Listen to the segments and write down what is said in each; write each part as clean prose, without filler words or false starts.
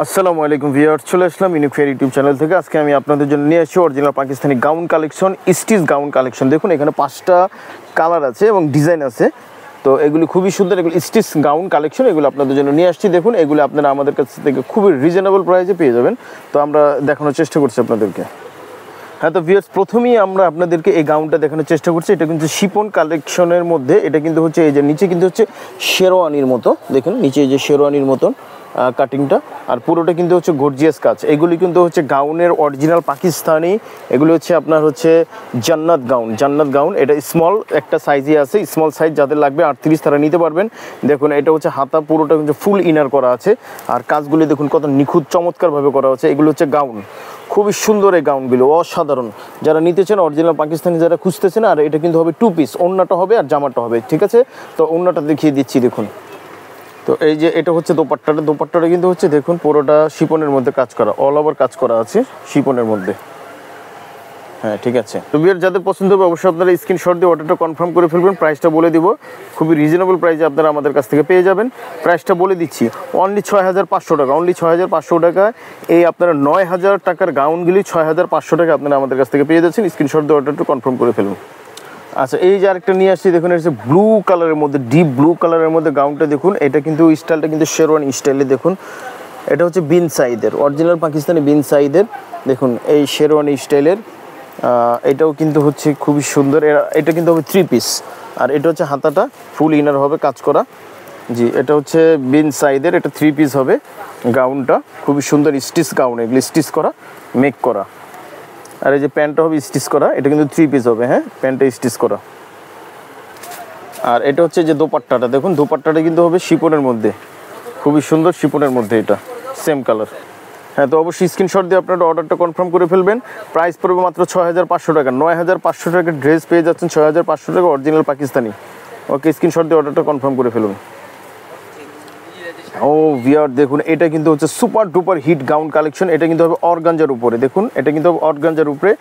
আসসালামু আলাইকুম ভিউয়ার্স, চলে আসলাম ইউনিক ফেয়ার ইউটিউব চ্যানেল থেকে। আজকে আমি আপনাদের জন্য নিয়ে আসছি original Pakistani gown collection, stitch gown collection. দেখুন এখানে 5টা কালার আছে এবং ডিজাইন আছে, তো এগুলি খুবই সুন্দর। এগুলো স্টিচ গাউন কালেকশন, এগুলো আপনাদের জন্য নিয়ে আসছি। দেখুন এগুলো আপনারা আমাদের কাছ থেকে খুবই রিজনেবল প্রাইসে পেয়ে যাবেন। তো আমরা দেখানোর চেষ্টা করছি আপনাদেরকে। হ্যাঁ, তো ভিউয়ার্স প্রথমেই আমরা আপনাদেরকে এই গাউনটা দেখানোর চেষ্টা করছি। এটা কিন্তু শিপন কালেকশনের মধ্যে, এটা কিন্তু হচ্ছে এই যে নিচে কিন্তু হচ্ছে শেরওয়ানির মতো, দেখুন নিচে এই যে শেরওয়ানির মতন কাটিংটা, আর পুরোটা কিন্তু হচ্ছে গর্জিয়াস কাজ। এগুলি কিন্তু হচ্ছে গাউনের অরিজিনাল পাকিস্তানি, এগুলো হচ্ছে আপনার হচ্ছে জান্নাত গাউন। এটা স্মল একটা সাইজে আছে, স্মল সাইজ যাদের লাগবে 38 তারা নিতে পারবেন। দেখুন এটা হচ্ছে হাতা, পুরোটা কিন্তু ফুল ইনার করা আছে, আর কাজগুলি দেখুন কত নিখুঁত চমৎকারভাবে করা আছে। এগুলো হচ্ছে গাউন, খুবই সুন্দর এই গাউনগুলো, অসাধারণ। যারা নিতে চান অরিজিনাল পাকিস্তানি, যারা খুঁজতেছেন, আর এটা কিন্তু হবে 2 পিস, ওড়নাটা হবে আর জামাটা হবে, ঠিক আছে? তো ওড়নাটা দেখিয়ে দিচ্ছি, দেখুন। তো এই যে এটা হচ্ছে দোপাট্টাটা কিন্তু হচ্ছে দেখুন পুরোটা শিপনের মধ্যে কাজ করা, অল ওভার কাজ করা আছে শিপনের মধ্যে। হ্যাঁ, ঠিক আছে। তো বিয়ার যাদের পছন্দ হবে অবশ্যই আপনারা স্ক্রিনশট দিয়ে অর্ডারটা কনফার্ম করে ফেলবেন। প্রাইসটা বলে দিব, খুবই রিজনেবল প্রাইসে আপনারা আমাদের কাছ থেকে পেয়ে যাবেন। প্রাইসটা বলে দিচ্ছি, অনলি 6500 টাকা, অনলি 6500 টাকা। এই আপনারা 9000 টাকার গাউনগুলি 6500 টাকা আপনারা আমাদের কাছ থেকে পেয়ে যাচ্ছেন। স্ক্রিনশট দিয়ে অর্ডারটা কনফার্ম করে ফেলুন। আচ্ছা, এই যে আরেকটা নিয়ে আসছি, দেখুন এটা ব্লু কালারের মধ্যে, ডিপ ব্লু কালারের মধ্যে গাউনটা দেখুন। এটা কিন্তু স্টাইলটা কিন্তু শেরওয়ানি স্টাইলে, দেখুন এটা হচ্ছে বিন সাইদের, অরিজিনাল পাকিস্তানি বিন সাইদের। দেখুন এই শেরওয়ানি স্টাইলের, এটাও কিন্তু হচ্ছে খুবই সুন্দর। এটা কিন্তু হবে 3 পিস, আর এটা হচ্ছে হাতাটা ফুল ইনার হবে কাজ করা। জি, এটা হচ্ছে বিন সাইদের, এটা 3 পিস হবে গাউনটা, খুবই সুন্দর স্টিচ গাউন, এগুলো স্টিচ করা, মেক করা। আর এই যে প্যান্টটা হবে স্টিচ করা, এটা কিন্তু 3 পিস হবে। হ্যাঁ, প্যান্টটা স্টিচ করা। আর এটা হচ্ছে যে দোপাট্টাটা, দেখুন দোপাট্টাটা কিন্তু হবে শিপনের মধ্যে, খুবই সুন্দর শিপনের মধ্যে, এটা সেম কালার। হ্যাঁ, তো অবশ্যই স্ক্রিনশট দিয়ে আপনারা অর্ডারটা কনফার্ম করে ফেলবেন। প্রাইস পড়বে মাত্র 6500 টাকা। 9500 টাকার ড্রেস পেয়ে যাচ্ছেন 6500 টাকা, অরিজিনাল পাকিস্তানি। ওকে, স্ক্রিনশট দিয়ে অর্ডারটা কনফার্ম করে ফেলুন। ও ভিউয়ার দেখুন, এটা কিন্তু হচ্ছে super duper hit gown collection. এটা কিন্তু হবে অর্গানজার উপরে, দেখুন এটা কিন্তু হবে অর্গানজার উপরে।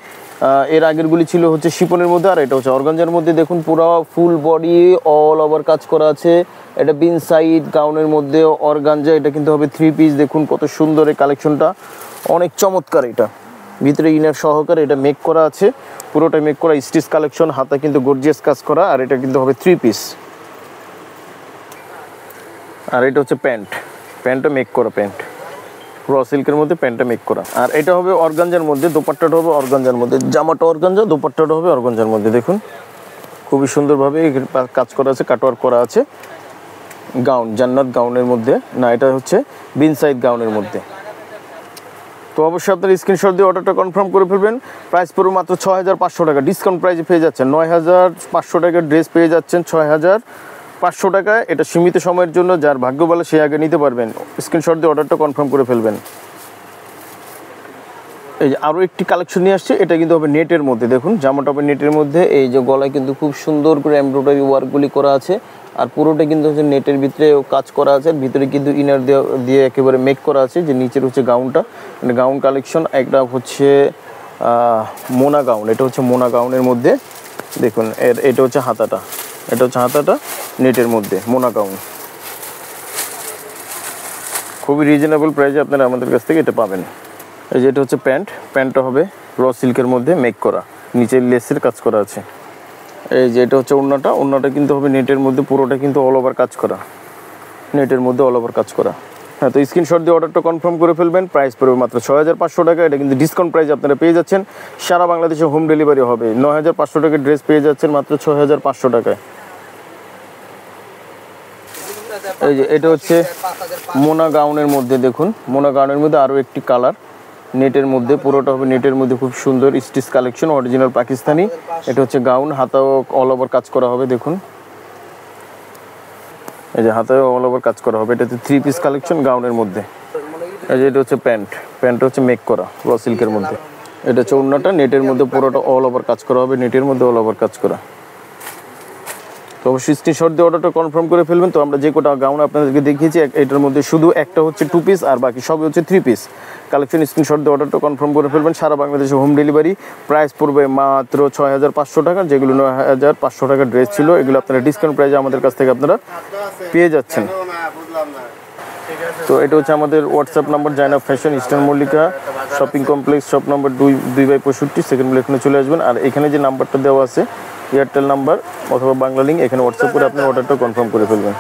এর আগেরগুলি ছিল হচ্ছে শিপনের মধ্যে, আর এটা হচ্ছে অর্গানজার মধ্যে। দেখুন পুরো ফুল বডি অল ওভার কাজ করা আছে। এটা বিন সাইড গাউনের মধ্যে অর্গানজা, এটা কিন্তু হবে 3 পিস। দেখুন কত সুন্দর এই কালেকশনটা, অনেক চমৎকার। এটা ভিতরে ইনার সহকারে এটা মেক করা আছে, পুরোটা মেক করা স্টিচ কালেকশন, হাতে কিন্তু গর্জিয়াস কাজ করা, আর এটা কিন্তু হবে 3 পিস। আর এটা হচ্ছে প্যান্টটা মেক করা, প্যান্ট র সিল্কের মধ্যে প্যান্টটা মেক করা। আর এটা হবে অর্গানজার মধ্যে, দোপাট্টাটা হবে অর্গানজার মধ্যে, জামাটা অর্গানজা, দোপাট্টাটা হবে অর্গানজার মধ্যে। দেখুন খুবই সুন্দরভাবে কাজ করা আছে, কাটওয়ার্ক করা আছে। গাউন জান্নাত গাউনের মধ্যে, না এটা হচ্ছে বিন সাইড গাউনের মধ্যে। তো অবশ্যই আপনার স্ক্রিনশট দিয়ে অর্ডারটা কনফার্ম করে ফেলবেন। প্রাইস পড়বে মাত্র 6500 টাকা, ডিসকাউন্ট প্রাইসে পেয়ে যাচ্ছেন। 9500 টাকার ড্রেস পেয়ে যাচ্ছেন 6500 টাকায়। এটা সীমিত সময়ের জন্য, যার ভাগ্য ভালো সে আগে নিতে পারবেন। স্ক্রিনশট দিয়ে অর্ডারটা কনফার্ম করে ফেলবেন। এই যে আরও একটি কালেকশন নিয়ে আসছে, এটা কিন্তু হবে নেটের মধ্যে। দেখুন জামাটা হবে নেটের মধ্যে, এই যে গলায় কিন্তু খুব সুন্দর করে এমব্রয়ডারি ওয়ার্কগুলি করা আছে, আর পুরোটা কিন্তু হচ্ছে নেটের ভিতরে কাজ করা আছে। ভিতরে কিন্তু ইনার দিয়ে একেবারে মেক করা আছে। যে নিচের হচ্ছে গাউনটা, গাউন কালেকশন। একটা হচ্ছে মোনা গাউন, এটা হচ্ছে মোনা গাউনের মধ্যে। দেখুন এটা হচ্ছে হাতাটা, এটা হচ্ছে হাতাটা নেটের মধ্যে, মোনা গাউন। খুবই রিজনেবল প্রাইসে আপনারা আমাদের কাছ থেকে এটা পাবেন। এই যে এটা হচ্ছে প্যান্টটা হবে র সিল্কের মধ্যে মেক করা, নিচের লেসের কাজ করা আছে। এই যে এটা হচ্ছে ওড়নাটা কিন্তু হবে নেটের মধ্যে, পুরোটা কিন্তু অল ওভার কাজ করা, নেটের মধ্যে অল ওভার কাজ করা। হ্যাঁ, তো স্ক্রিনশট দিয়ে অর্ডারটা কনফার্ম করে ফেলবেন। প্রাইস পড়বে মাত্র 6500 টাকা। এটা কিন্তু ডিসকাউন্ট প্রাইস আপনারা পেয়ে যাচ্ছেন। সারা বাংলাদেশে হোম ডেলিভারি হবে। 9500 টাকার ড্রেস পেয়ে যাচ্ছেন মাত্র 6500 টাকায়। এই যে এটা হচ্ছে মোনা গাউনের মধ্যে, দেখুন মোনা গাউনের মধ্যে আরও একটি কালার, নেটের মধ্যে, পুরোটা হবে নেটের মধ্যে, খুব সুন্দর স্টিচ কালেকশন, অরিজিনাল পাকিস্তানি। এটা হচ্ছে গাউন, হাতাও অল ওভার কাজ করা হবে। দেখুন এই যে হাতাও অল ওভার কাজ করা হবে। এটা হচ্ছে 3 পিস কালেকশন গাউনের মধ্যে। এই যে এটা হচ্ছে প্যান্টটা হচ্ছে মেক করা র সিল্কের মধ্যে। এটা হচ্ছে ওড়নাটা নেটের মধ্যে, পুরোটা অল ওভার কাজ করা হবে, নেটের মধ্যে অল ওভার কাজ করা। তো অবশ্যই স্ক্রিনশট দিয়ে অর্ডারটা কনফার্ম করে ফেলবেন। তো আমরা যে কোটা গাউন আপনাদেরকে দেখিয়েছি, এটার মধ্যে শুধু একটা হচ্ছে 2 পিস, আর বাকি সবই হচ্ছে 3 পিস কালেকশন। স্ক্রিনশট দিয়ে অর্ডারটা কনফার্ম করে ফেলবেন। সারা বাংলাদেশে হোম ডেলিভারি। প্রাইস পড়বে মাত্র 6500 টাকা। যেগুলো 9500 টাকার ড্রেস ছিল, এগুলো আপনারা ডিসকাউন্ট প্রাইসে আমাদের কাছ থেকে আপনারা পেয়ে যাচ্ছেন। তো এটা হচ্ছে আমাদের WhatsApp number, Zainab fashion, eastern Mallika shopping complex, shop number 2/65, second বলে এখানে চলে আসবেন। আর এখানে যে নাম্বারটা দেওয়া আছে এয়ারটেল নাম্বার অথবা বাংলা লিঙ্ক, এখানে হোয়াটসঅ্যাপ করে আপনি অর্ডারটা কনফার্ম করে ফেলবেন।